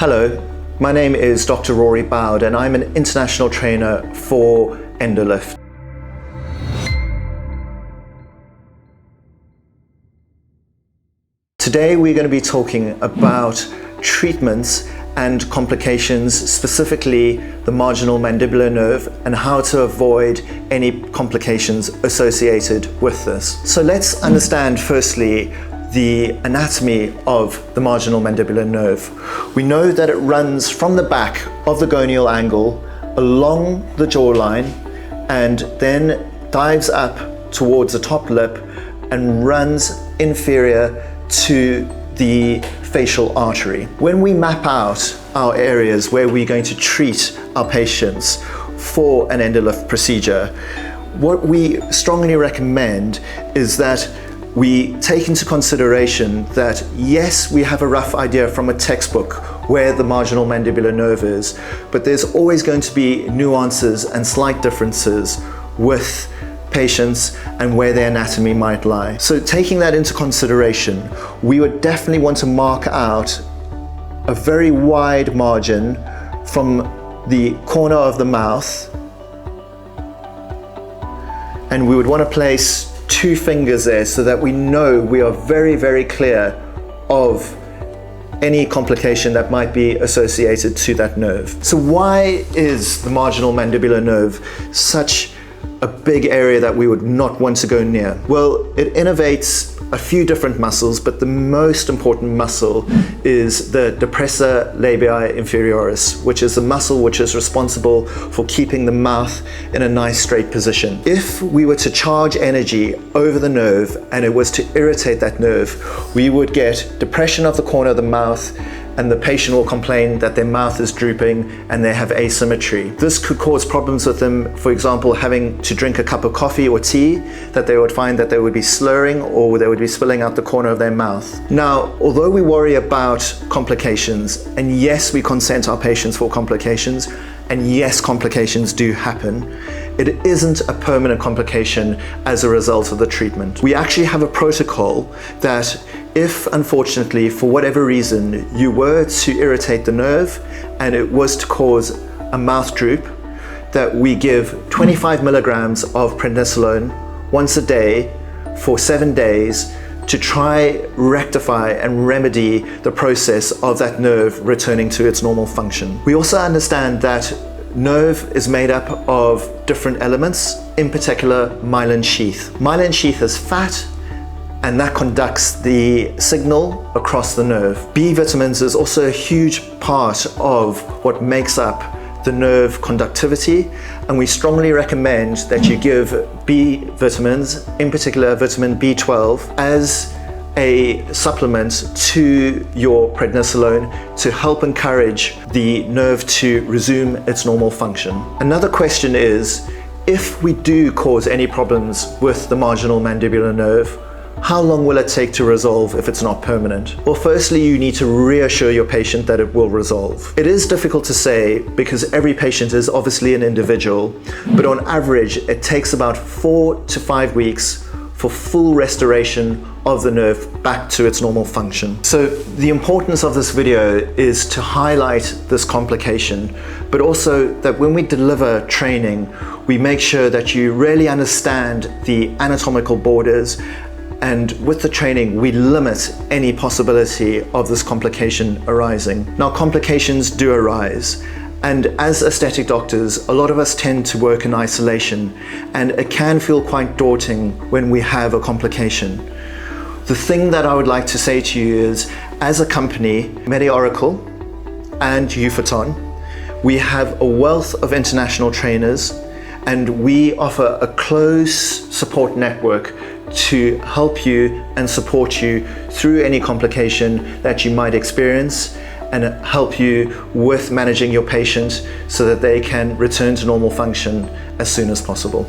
Hello, my name is Dr. Rory and I'm an international trainer for Endolift. Today we're going to be talking about treatments and complications, specifically the marginal mandibular nerve, and how to avoid any complications associated with this. So let's understand firstly the anatomy of the marginal mandibular nerve. We know that it runs from the back of the gonial angle along the jawline and then dives up towards the top lip and runs inferior to the facial artery. When we map out our areas where we're going to treat our patients for an Endolift procedure, what we strongly recommend is that we take into consideration that yes, we have a rough idea from a textbook where the marginal mandibular nerve is, but there's always going to be nuances and slight differences with patients and where their anatomy might lie. So taking that into consideration, we would definitely want to mark out a very wide margin from the corner of the mouth, and we would want to place 2 fingers there so that we know we are very, very clear of any complication that might be associated to that nerve. So why is the marginal mandibular nerve such a big area that we would not want to go near? Well, it innervates a few different muscles, but the most important muscle is the depressor labii inferioris, which is the muscle which is responsible for keeping the mouth in a nice straight position. If we were to charge energy over the nerve and it was to irritate that nerve, we would get depression of the corner of the mouth, and the patient will complain that their mouth is drooping and they have asymmetry. This could cause problems with them, for example, having to drink a cup of coffee or tea, that they would find that they would be slurring or they would be spilling out the corner of their mouth. Now, although we worry about complications, and yes, we consent our patients for complications, and yes, complications do happen, it isn't a permanent complication as a result of the treatment. We actually have a protocol that if, unfortunately, for whatever reason, you were to irritate the nerve and it was to cause a mouth droop, that we give 25 milligrams of prednisolone once a day for 7 days to try rectify and remedy the process of that nerve returning to its normal function. We also understand that nerve is made up of different elements, in particular myelin sheath. Myelin sheath is fat, and that conducts the signal across the nerve. B vitamins is also a huge part of what makes up the nerve conductivity, and we strongly recommend that you give B vitamins, in particular vitamin B12, as a supplement to your prednisolone to help encourage the nerve to resume its normal function. Another question is, if we do cause any problems with the marginal mandibular nerve, how long will it take to resolve if it's not permanent? Well, firstly, you need to reassure your patient that it will resolve. It is difficult to say because every patient is obviously an individual, but on average, it takes about 4 to 5 weeks for full restoration of the nerve back to its normal function. So the importance of this video is to highlight this complication, but also that when we deliver training, we make sure that you really understand the anatomical borders, and with the training, we limit any possibility of this complication arising. Now, complications do arise, and as aesthetic doctors, a lot of us tend to work in isolation, and it can feel quite daunting when we have a complication. The thing that I would like to say to you is, as a company, MediOracle and Euphoton, we have a wealth of international trainers, and we offer a close support network to help you and support you through any complication that you might experience, and help you with managing your patient so that they can return to normal function as soon as possible.